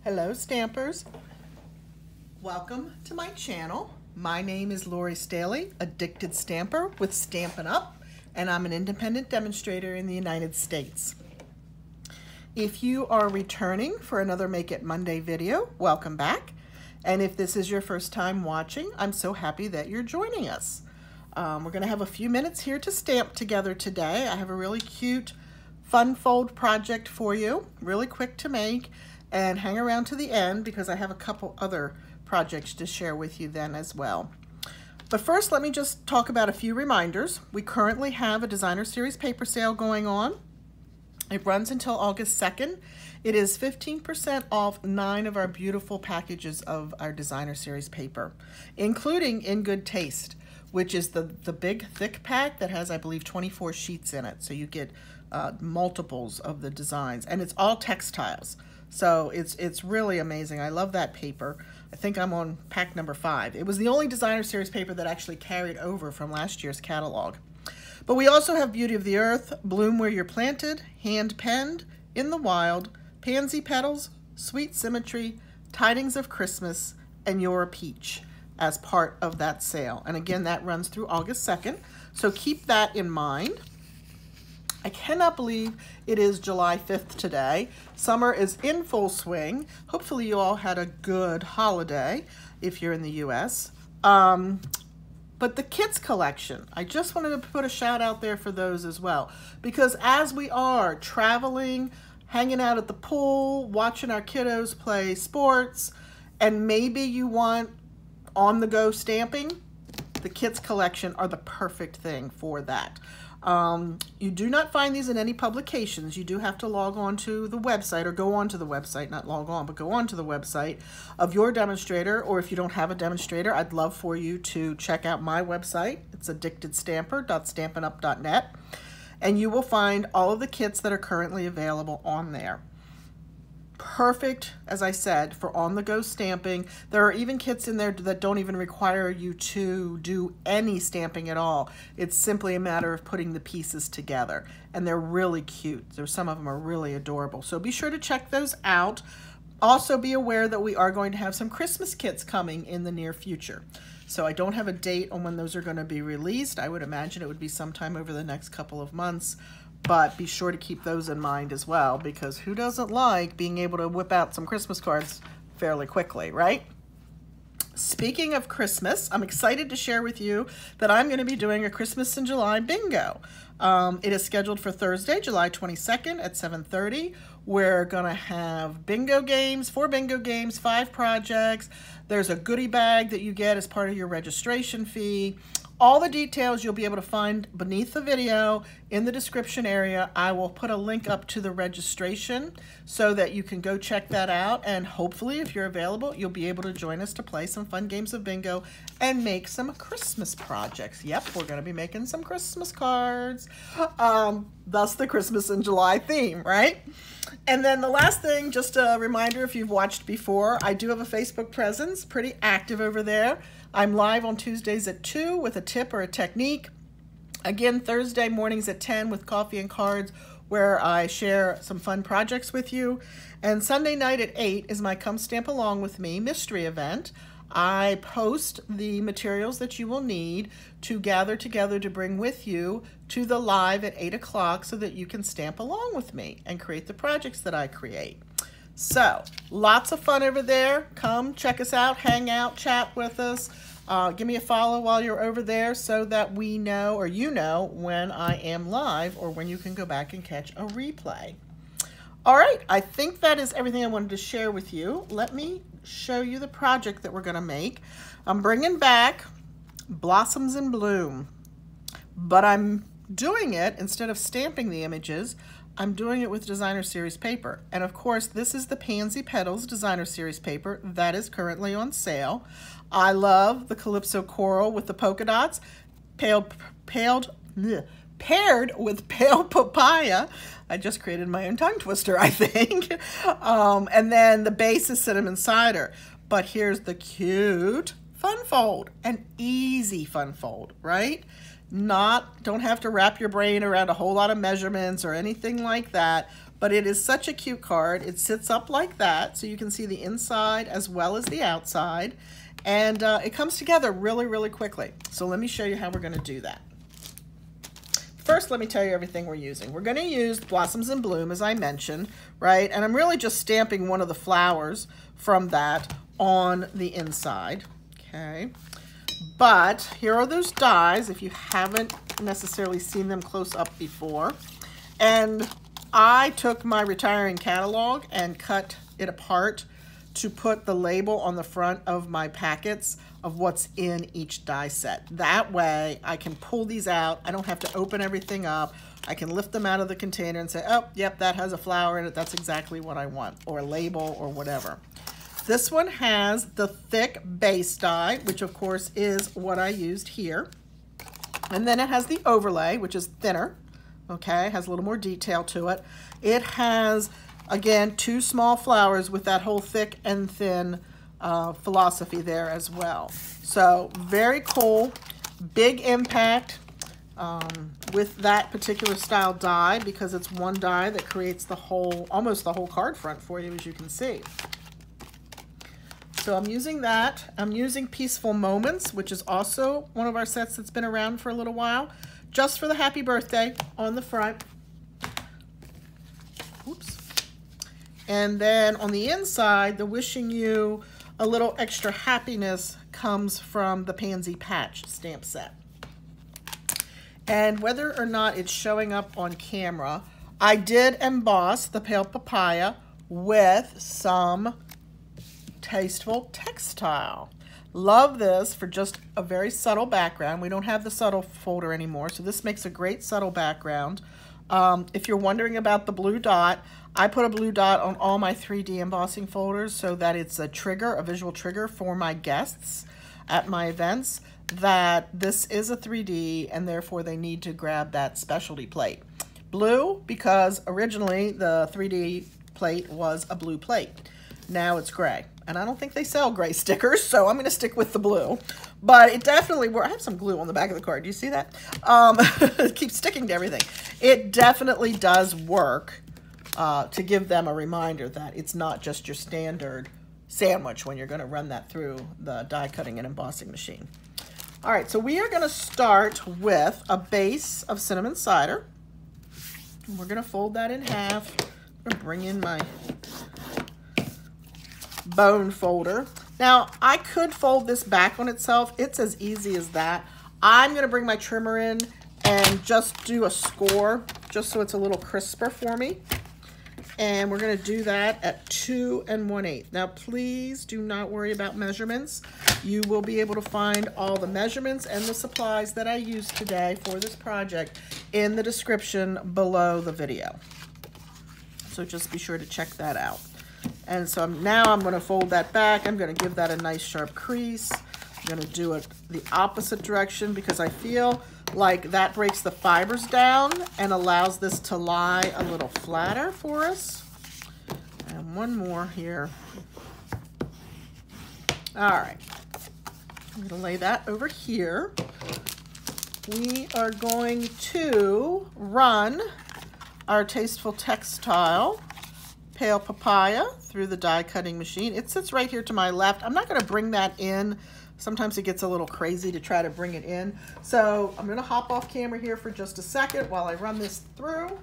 Hello Stampers, welcome to my channel. My name is Lori Staley, Addicted Stamper with Stampin' Up, and I'm an independent demonstrator in the United States. If you are returning for another Make It Monday video, welcome back. And if this is your first time watching, I'm so happy that you're joining us. We're going to have a few minutes here to stamp together today. I have a really cute fun fold project for you, really quick to make, and hang around to the end because I have a couple other projects to share with you then as well. But first, let me just talk about a few reminders. We currently have a Designer Series paper sale going on. It runs until August 2nd. It is 15% off 9 of our beautiful packages of our Designer Series paper, including In Good Taste, which is the big thick pack that has, I believe, 24 sheets in it. So you get multiples of the designs, and it's all textiles. So it's really amazing. I love that paper. I think I'm on pack number 5. It was the only Designer Series paper that actually carried over from last year's catalog. But we also have Beauty of the Earth, Bloom Where You're Planted, Hand Penned, In the Wild, Pansy Petals, Sweet Symmetry, Tidings of Christmas, and You're a Peach as part of that sale. And again, that runs through August 2nd. So keep that in mind. I cannot believe it is July 5th today. Summer is in full swing. Hopefully you all had a good holiday if you're in the US. But the kits collection, I just wanted to put a shout out there for those as well. Because as we are traveling, hanging out at the pool, watching our kiddos play sports, and maybe you want on-the-go stamping, the kits collection are the perfect thing for that. You do not find these in any publications. You do have to log on to the website, or go on to the website, not log on, but go on to the website of your demonstrator, or if you don't have a demonstrator, I'd love for you to check out my website. It's addictedstamper.stampinup.net, and you will find all of the kits that are currently available on there. Perfect, as I said, for on-the-go stamping. There are even kits in there that don't even require you to do any stamping at all. It's simply a matter of putting the pieces together, and they're really cute. Some of them are really adorable, so be sure to check those out. Also be aware that we are going to have some Christmas kits coming in the near future. So I don't have a date on when those are going to be released. I would imagine it would be sometime over the next couple of months. But be sure to keep those in mind as well, because who doesn't like being able to whip out some Christmas cards fairly quickly, right? Speaking of Christmas, I'm excited to share with you that I'm going to be doing a Christmas in July bingo. It is scheduled for Thursday, July 22nd at 7:30. We're going to have bingo games, 4 bingo games, 5 projects. There's a goodie bag that you get as part of your registration fee. All the details you'll be able to find beneath the video in the description area. I will put a link up to the registration so that you can go check that out, and hopefully if you're available you'll be able to join us to play some fun games of bingo and make some Christmas projects. Yep, we're going to be making some Christmas cards, thus the Christmas in July theme, right? And then the last thing, just a reminder, if you've watched before, I do have a Facebook presence, pretty active over there. I'm live on Tuesdays at 2 with a tip or a technique. Again, Thursday mornings at 10 with coffee and cards, where I share some fun projects with you. And Sunday night at 8 is my Come Stamp Along With Me mystery event. I post the materials that you will need to gather together to bring with you to the live at 8 o'clock so that you can stamp along with me and create the projects that I create. So, lots of fun over there. Come check us out, hang out, chat with us. Give me a follow while you're over there so that we know, or you know, when I am live or when you can go back and catch a replay. All right, I think that is everything I wanted to share with you. Let me show you the project that we're going to make. I'm bringing back Blossoms in Bloom, but I'm doing it, instead of stamping the images, I'm doing it with Designer Series paper. And of course, this is the Pansy Petals Designer Series paper that is currently on sale. I love the Calypso Coral with the polka dots, paired with pale papaya. I just created my own tongue twister, I think. And then the base is cinnamon cider. But here's the cute fun fold, an easy fun fold, right? Don't have to wrap your brain around a whole lot of measurements or anything like that, but it is such a cute card. It sits up like that, so you can see the inside as well as the outside, and it comes together really, really quickly. So let me show you how we're gonna do that. First, let me tell you everything we're using. We're gonna use Blossoms in Bloom, as I mentioned, right? And I'm really just stamping one of the flowers from that on the inside, okay? But here are those dies, if you haven't necessarily seen them close up before. And I took my retiring catalog and cut it apart to put the label on the front of my packets of what's in each die set. That way I can pull these out. I don't have to open everything up. I can lift them out of the container and say, oh, yep, that has a flower in it. That's exactly what I want, or a label or whatever. This one has the thick base die, which of course is what I used here. And then it has the overlay, which is thinner, okay? Has a little more detail to it. It has, again, 2 small flowers with that whole thick and thin philosophy there as well. So very cool, big impact with that particular style die, because it's one die that creates the whole, almost the whole card front for you, as you can see. So I'm using that. I'm using Peaceful Moments, which is also one of our sets that's been around for a little while, just for the happy birthday on the front. Oops. And then on the inside, the wishing you a little extra happiness comes from the Pansy Patch stamp set. And whether or not it's showing up on camera, I did emboss the Pale Papaya with some Tasteful Textile. Love this for just a very subtle background. We don't have the subtle folder anymore, so this makes a great subtle background. If you're wondering about the blue dot, I put a blue dot on all my 3D embossing folders so that it's a trigger, a visual trigger for my guests at my events, that this is a 3D and therefore they need to grab that specialty plate. Blue, because originally the 3D plate was a blue plate. Now it's gray. And I don't think they sell gray stickers, so I'm going to stick with the blue. But it definitely works. I have some glue on the back of the card. Do you see that? It keeps sticking to everything. It definitely does work to give them a reminder that it's not just your standard sandwich when you're going to run that through the die cutting and embossing machine. All right, so we are going to start with a base of cinnamon cider. We're going to fold that in half. I'm going to bring in my bone folder. Now, I could fold this back on itself. It's as easy as that. I'm going to bring my trimmer in and just do a score, just so it's a little crisper for me. And we're going to do that at 2 1/8. Now, please do not worry about measurements. You will be able to find all the measurements and the supplies that I used today for this project in the description below the video. So just be sure to check that out. And so now I'm going to fold that back. I'm going to give that a nice sharp crease. I'm going to do it the opposite direction because I feel like that breaks the fibers down and allows this to lie a little flatter for us. And one more here. All right. I'm going to lay that over here. We are going to run our Tasteful Textile Pale Papaya through the die cutting machine. It sits right here to my left. I'm not going to bring that in. Sometimes it gets a little crazy to try to bring it in. So I'm going to hop off camera here for just a second while I run this through.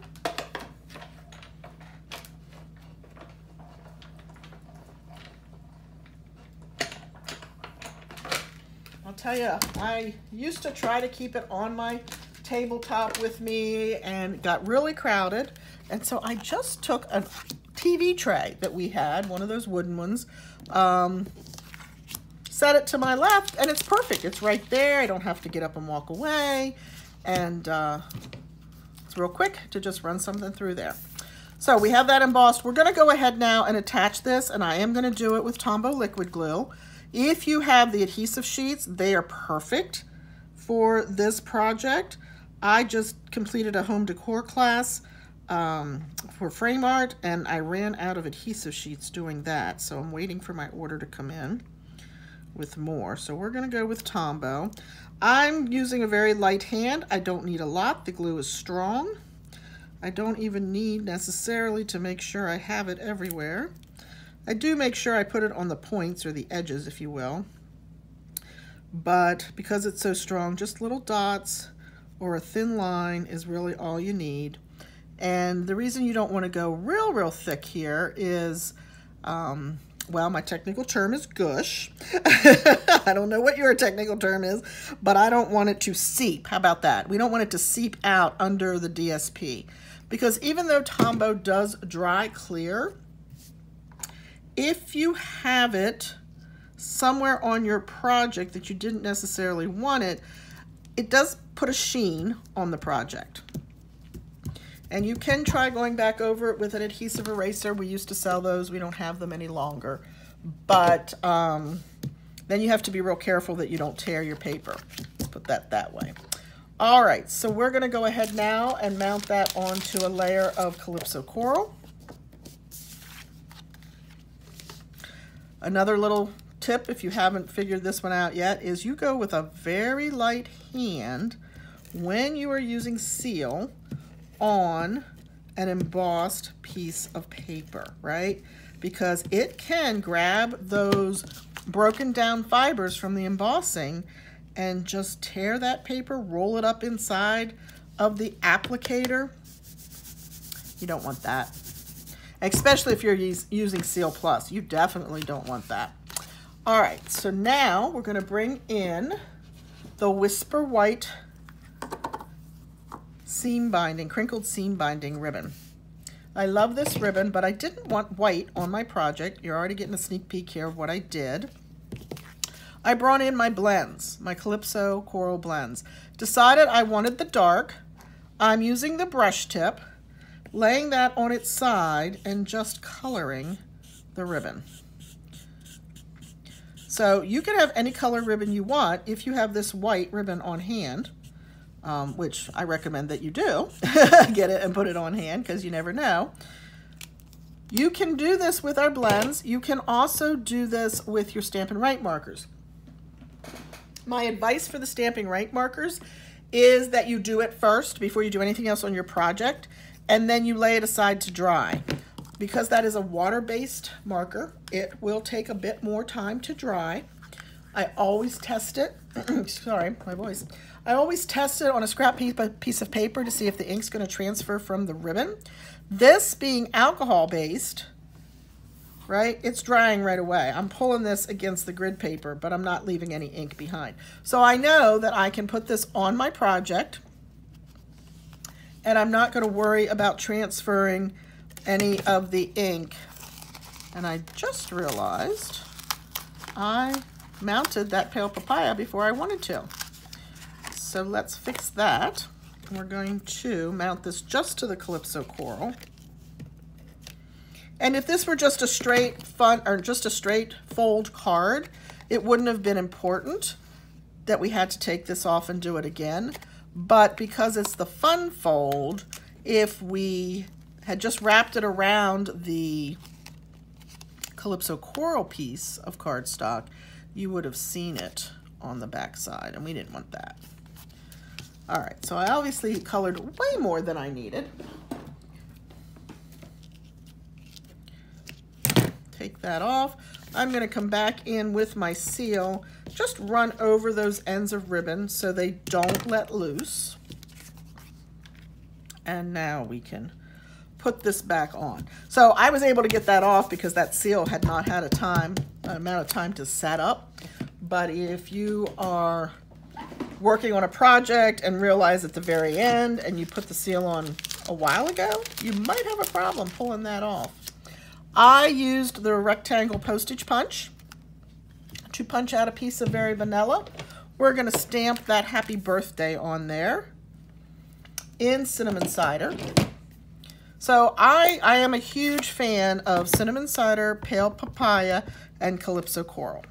I'll tell you, I used to try to keep it on my tabletop with me and got really crowded. And so I just took a TV tray that we had, one of those wooden ones, set it to my left, and it's perfect. It's right there. I don't have to get up and walk away, and it's real quick to just run something through there. So we have that embossed. We're going to go ahead now and attach this, and I am going to do it with Tombow liquid glue. If you have the adhesive sheets, they are perfect for this project. I just completed a home decor class for frame art, and I ran out of adhesive sheets doing that, so I'm waiting for my order to come in with more. So we're going to go with Tombow. I'm using a very light hand. I don't need a lot. The glue is strong. I don't even need necessarily to make sure I have it everywhere. I do make sure I put it on the points or the edges, if you will. But because it's so strong, just little dots or a thin line is really all you need. And the reason you don't want to go real thick here is, well, my technical term is gush. I don't know what your technical term is, but I don't want it to seep. How about that? We don't want it to seep out under the DSP. Because even though Tombow does dry clear, if you have it somewhere on your project that you didn't necessarily want it, it does put a sheen on the project. And you can try going back over it with an adhesive eraser. We used to sell those. We don't have them any longer. But then you have to be real careful that you don't tear your paper. Let's put that way. All right, so we're going to go ahead now and mount that onto a layer of Calypso Coral. Another little tip, if you haven't figured this one out yet, is you go with a very light hand when you are using seal on an embossed piece of paper, right? Because it can grab those broken down fibers from the embossing and just tear that paper, roll it up inside of the applicator. You don't want that. Especially if you're using Seal Plus. You definitely don't want that. All right, so now we're going to bring in the Whisper White seam binding, crinkled seam binding ribbon. I love this ribbon, but I didn't want white on my project. You're already getting a sneak peek here of what I did. I brought in my blends, my Calypso Coral blends. Decided I wanted the dark. I'm using the brush tip, laying that on its side and just coloring the ribbon. So you can have any color ribbon you want if you have this white ribbon on hand, which I recommend that you do. Get it and put it on hand because you never know. You can do this with our blends. You can also do this with your Stampin' Right markers. My advice for the Stampin' Right markers is that you do it first before you do anything else on your project, and then you lay it aside to dry. Because that is a water-based marker, it will take a bit more time to dry. I always test it, sorry, my voice. I always test it on a scrap piece of paper to see if the ink's going to transfer from the ribbon. This being alcohol-based, right, it's drying right away. I'm pulling this against the grid paper, but I'm not leaving any ink behind. So I know that I can put this on my project, and I'm not going to worry about transferring any of the ink. And I just realized I mounted that pale papaya before I wanted to. So let's fix that. We're going to mount this just to the Calypso Coral. And if this were just a straight fold card, it wouldn't have been important that we had to take this off and do it again. But because it's the fun fold, if we had just wrapped it around the Calypso Coral piece of cardstock, you would have seen it on the back side, and we didn't want that. All right, so I obviously colored way more than I needed. Take that off. I'm going to come back in with my seal, just run over those ends of ribbon so they don't let loose. And now we can put this back on. So I was able to get that off because that seal had not had an amount of time to set up. But if you are working on a project and realize at the very end and you put the seal on a while ago, you might have a problem pulling that off. I used the rectangle postage punch to punch out a piece of Very Vanilla. We're going to stamp that happy birthday on there in Cinnamon Cider. So I am a huge fan of Cinnamon Cider, Pale Papaya, and Calypso Coral.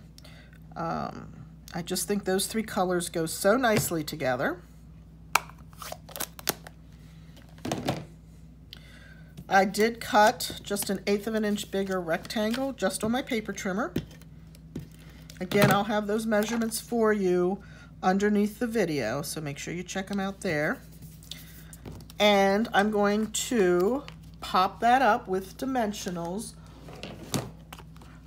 I just think those three colors go so nicely together. I did cut just 1/8 of an inch bigger rectangle just on my paper trimmer. Again, I'll have those measurements for you underneath the video, so make sure you check them out there. And I'm going to pop that up with dimensionals.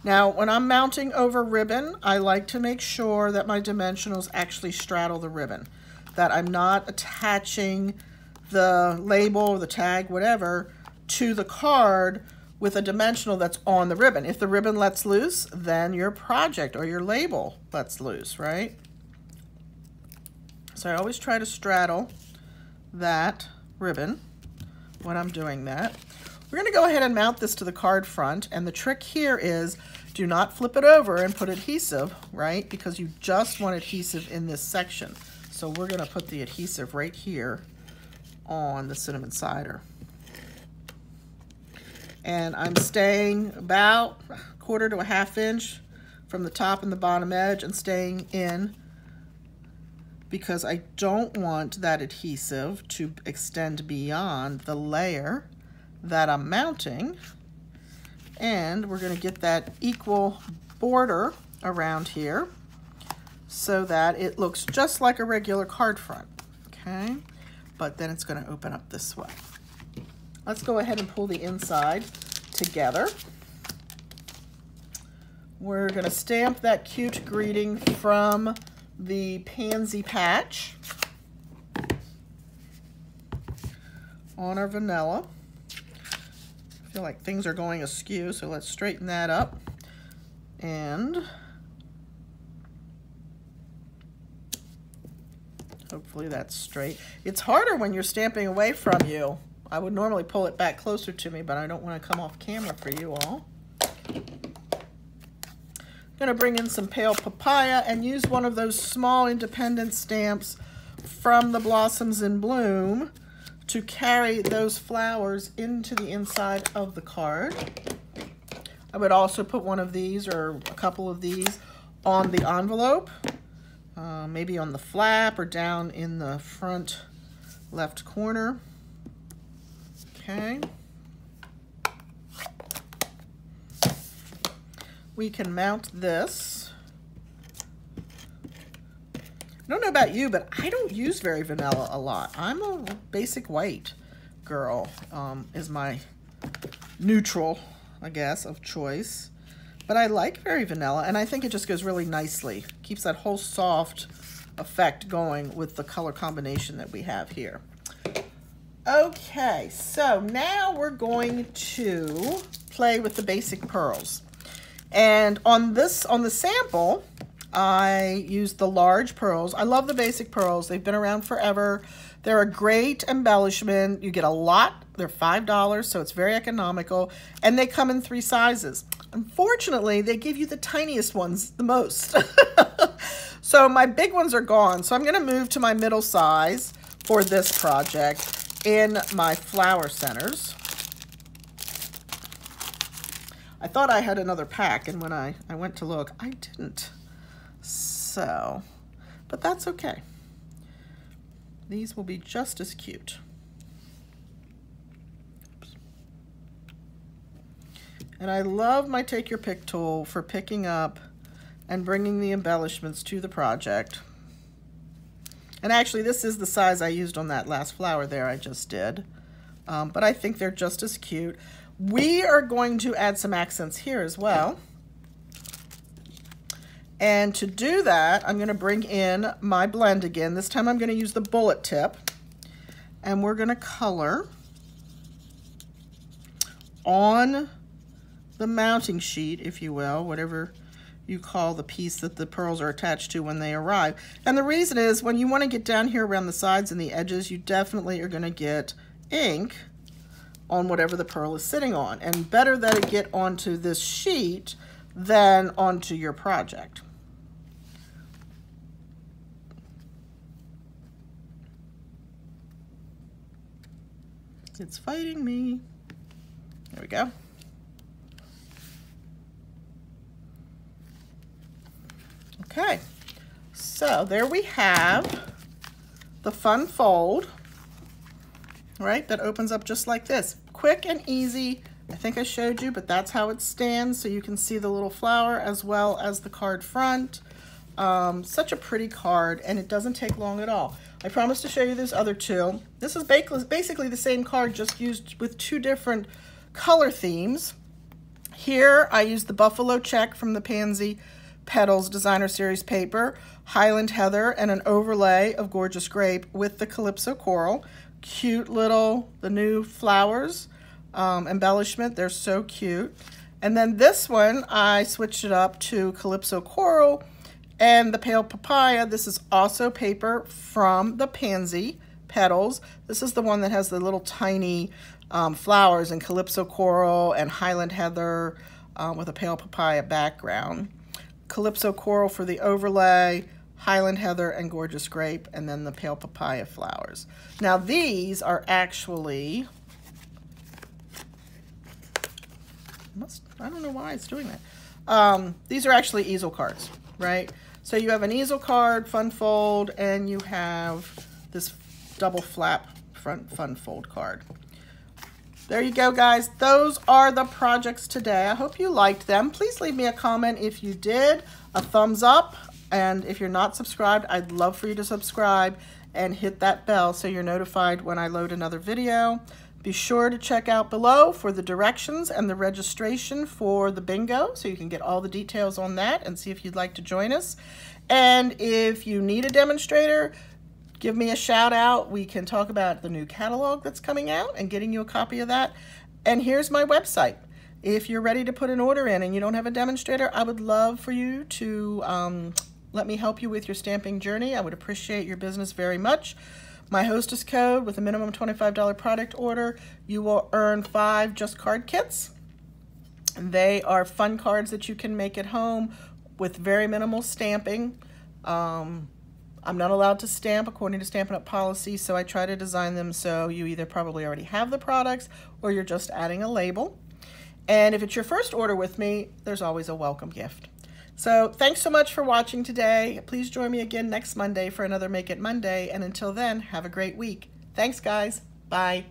Now, when I'm mounting over ribbon, I like to make sure that my dimensionals actually straddle the ribbon, that I'm not attaching the label or the tag, whatever, to the card with a dimensional that's on the ribbon. If the ribbon lets loose, then your project or your label lets loose, right? So I always try to straddle that ribbon when I'm doing that. We're going to go ahead and mount this to the card front, and the trick here is do not flip it over and put adhesive, right? Because you just want adhesive in this section. So we're going to put the adhesive right here on the cinnamon cider. And I'm staying about 1/4 to 1/2 inch from the top and the bottom edge and staying in, because I don't want that adhesive to extend beyond the layer that I'm mounting. And we're going to get that equal border around here so that it looks just like a regular card front, okay? But then it's going to open up this way. Let's go ahead and pull the inside together. We're going to stamp that cute greeting from the pansy patch on our vanilla. I feel like things are going askew, so let's straighten that up. And hopefully that's straight. It's harder when you're stamping away from you. I would normally pull it back closer to me, but I don't want to come off camera for you all. I'm going to bring in some pale papaya and use one of those small independent stamps from the Blossoms in Bloom to carry those flowers into the inside of the card. I would also put one of these or a couple of these on the envelope, maybe on the flap or down in the front left corner. Okay. We can mount this. I don't know about you, but I don't use very vanilla a lot. I'm a basic white girl, is my neutral, I guess, of choice. But I like very vanilla, and I think it just goes really nicely. Keeps that whole soft effect going with the color combination that we have here. Okay, so now we're going to play with the basic pearls. And on the sample, I used the large pearls. I love the basic pearls. They've been around forever. They're a great embellishment. You get a lot. They're $5, so it's very economical. And they come in 3 sizes. Unfortunately, they give you the tiniest ones the most. So my big ones are gone. So I'm going to move to my middle size for this project in my flower centers. I thought I had another pack, and when I went to look, I didn't. So, but that's okay. These will be just as cute. Oops. And I love my Take Your Pick tool for picking up and bringing the embellishments to the project. And actually, this is the size I used on that last flower there I just did. But I think they're just as cute. We are going to add some accents here as well. And to do that, I'm going to bring in my blend again. This time I'm going to use the bullet tip. And we're going to color on the mounting sheet, if you will, whatever you call the piece that the pearls are attached to when they arrive. And the reason is when you want to get down here around the sides and the edges, you definitely are going to get ink on whatever the pearl is sitting on. And better that it get onto this sheet than onto your project. It's fighting me. There we go. Okay, so there we have the fun fold, right, that opens up just like this. Quick and easy. I think I showed you, but that's how it stands, so you can see the little flower as well as the card front. Such a pretty card, and it doesn't take long at all. I promised to show you this other two. This is basically the same card, just used with two different color themes. Here I used the Buffalo Check from the Pansy Petals Designer Series paper, Highland Heather, and an overlay of Gorgeous Grape with the Calypso Coral. Cute little, the new flowers, embellishment. They're so cute. And then this one, I switched it up to Calypso Coral and the Pale Papaya. This is also paper from the Pansy Petals. This is the one that has the little tiny flowers in Calypso Coral and Highland Heather with a Pale Papaya background. Calypso Coral for the overlay, Highland Heather and Gorgeous Grape, and then the Pale Papaya flowers. Now these are actually, I don't know why it's doing that. These are actually easel cards, right? So you have an easel card, fun fold, and you have this double flap front fun fold card. There you go, guys. Those are the projects today. I hope you liked them. Please leave me a comment if you did, a thumbs up, and if you're not subscribed, I'd love for you to subscribe and hit that bell so you're notified when I load another video. Be sure to check out below for the directions and the registration for the bingo so you can get all the details on that and see if you'd like to join us. And if you need a demonstrator, give me a shout out. We can talk about the new catalog that's coming out and getting you a copy of that. And here's my website. If you're ready to put an order in and you don't have a demonstrator, I would love for you to let me help you with your stamping journey. I would appreciate your business very much. My hostess code with a minimum $25 product order, you will earn 5 Just Card kits. They are fun cards that you can make at home with very minimal stamping. I'm not allowed to stamp according to Stampin' Up! Policy, so I try to design them so you either probably already have the products or you're just adding a label. And if it's your first order with me, there's always a welcome gift. So thanks so much for watching today. Please join me again next Monday for another Make It Monday. And until then, have a great week. Thanks, guys. Bye.